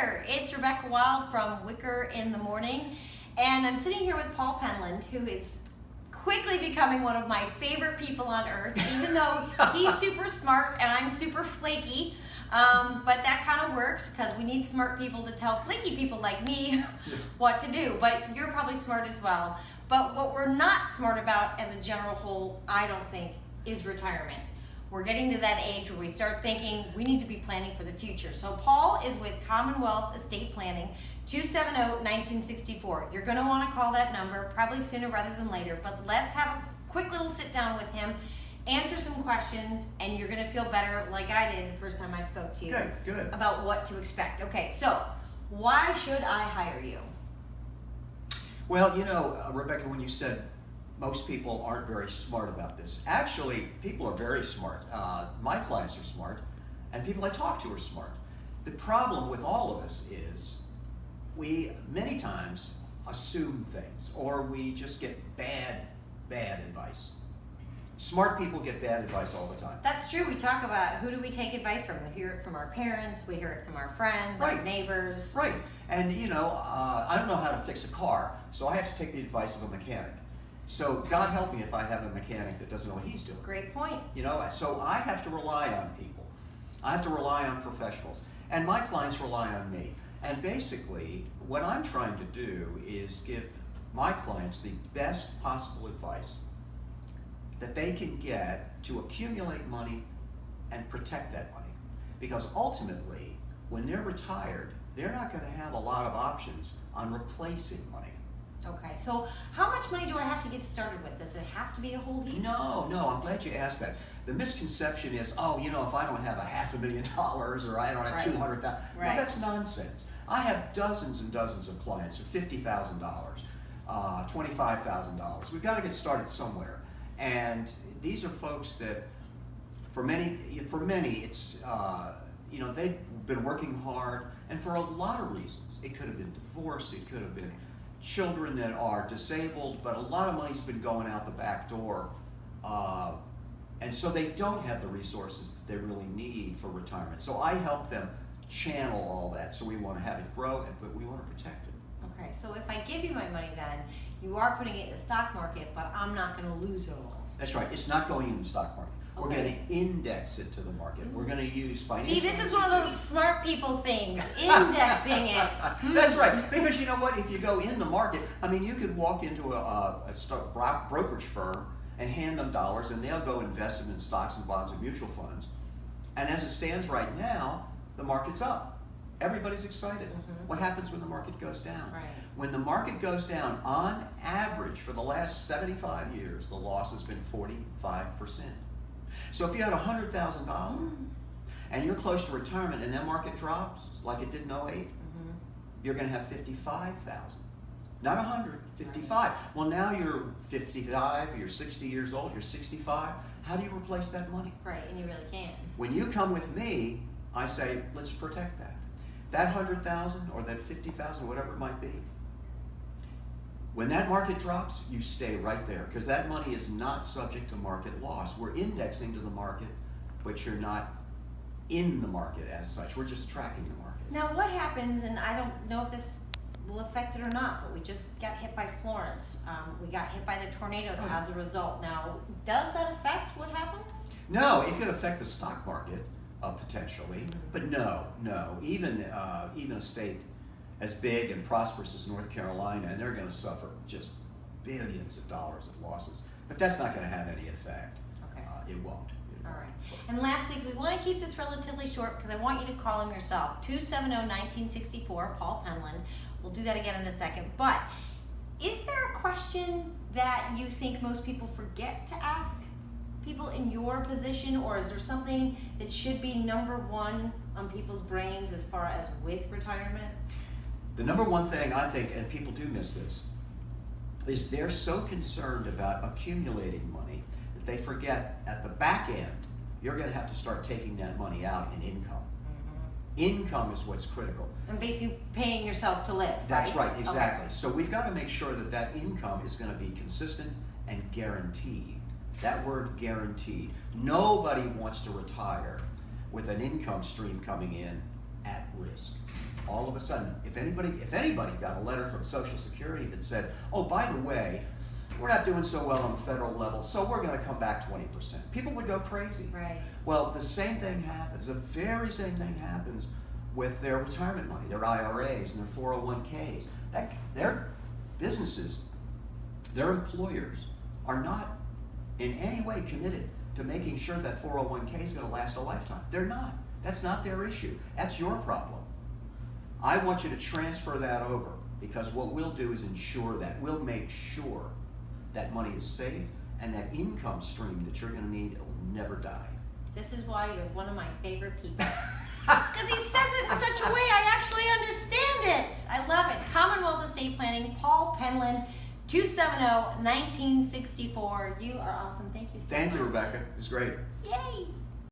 there. It's Rebecca Wild from Wicker in the Morning, and I'm sitting here with Paul Penland, who is quickly becoming one of my favorite people on earth, even though he's super smart and I'm super flaky. But that kind of works because we need smart people to tell flaky people like me what to do. But you're probably smart as well. But what we're not smart about as a general whole, I don't think, is retirement. We're getting to that age where we start thinking we need to be planning for the future. So Paul is with Commonwealth Estate Planning, 270-1964. You're going to want to call that number, probably sooner rather than later, but let's have a quick little sit down with him, answer some questions, and you're going to feel better like I did the first time I spoke to you about what to expect. Okay, so why should I hire you? Well, you know, Rebecca, when you said most people aren't very smart about this. Actually, people are very smart. My clients are smart, and people I talk to are smart. The problem with all of us is we many times assume things, or we just get bad advice. Smart people get bad advice all the time. That's true. We talk about who do we take advice from. We hear it from our parents, we hear it from our friends, our neighbors. Right, and you know, I don't know how to fix a car, so I have to take the advice of a mechanic. So God help me if I have a mechanic that doesn't know what he's doing. Great point. You know, so I have to rely on people. I have to rely on professionals. And my clients rely on me. And basically, what I'm trying to do is give my clients the best possible advice that they can get to accumulate money and protect that money. Because ultimately, when they're retired, they're not going to have a lot of options on replacing money. Okay, so how much money do I have to get started with? Does it have to be a whole heap? No, I'm glad you asked that. The misconception is, oh, you know, if I don't have $500,000 or I don't have $200,000, no, that's nonsense. I have dozens and dozens of clients for $50,000, $25,000. We've got to get started somewhere. And these are folks that, for many, it's, you know, they've been working hard, and for a lot of reasons. It could have been divorce, it could have been children that are disabled, but a lot of money's been going out the back door, and so they don't have the resources that they really need for retirement. So I help them channel all that. So we want to have it grow, but we want to protect it. Okay, so if I give you my money then, you are putting it in the stock market, but I'm not going to lose it all. That's right. It's not going in the stock market. We're going to index it to the market. We're going to use financial... See, this is one of those smart people things, indexing it. That's right. Because you know what? If you go in the market, I mean, you could walk into a brokerage firm and hand them dollars, and they'll go invest them in stocks and bonds and mutual funds. And as it stands right now, the market's up. Everybody's excited. What happens when the market goes down? Right. When the market goes down, on average, for the last 75 years, the loss has been 45%. So if you had $100,000 and you're close to retirement and that market drops like it did in 08, you're going to have $55,000. Not 100, 55. Well, now you're 55, you're 60 years old, you're 65. How do you replace that money? Right, and you really can't. When you come with me, I say, let's protect that. That 100,000 or that 50,000, whatever it might be. When that market drops, you stay right there because that money is not subject to market loss. We're indexing to the market, but you're not in the market as such. We're just tracking the market. Now what happens, and I don't know if this will affect it or not, but we just got hit by Florence. We got hit by the tornadoes as a result. Now, does that affect what happens? No, it could affect the stock market potentially, but no. Even a state as big and prosperous as North Carolina, and they're going to suffer just billions of dollars of losses. But that's not going to have any effect. Okay. It won't. All right. And lastly, we want to keep this relatively short because I want you to call him yourself. 270-1964, Paul Penland. We'll do that again in a second. But is there a question that you think most people forget to ask people in your position, or is there something that should be number one on people's brains as far as with retirement? The number one thing I think, and people do miss this, is they're so concerned about accumulating money that they forget at the back end, you're going to have to start taking that money out in income. Income is what's critical. And basically paying yourself to live, That's right, exactly. Okay. So we've got to make sure that that income is going to be consistent and guaranteed. That word guaranteed. Nobody wants to retire with an income stream coming in at risk. all of a sudden, if anybody got a letter from Social Security that said, oh, by the way, we're not doing so well on the federal level, so we're going to come back 20%. People would go crazy. Right. Well, the same thing happens. The very same thing happens with their retirement money, their IRAs and their 401ks. Their businesses, their employers are not in any way committed to making sure that 401k is going to last a lifetime. They're not. That's not their issue. That's your problem. I want you to transfer that over, because what we'll do is ensure that. We'll make sure that money is safe and that income stream that you're going to need will never die. This is why you're one of my favorite people. Because he says it in such a way I actually understand it. I love it. Commonwealth Estate Planning, Paul Penland, 270-1964. You are awesome. Thank you so much. Thank you, Rebecca. It was great. Yay.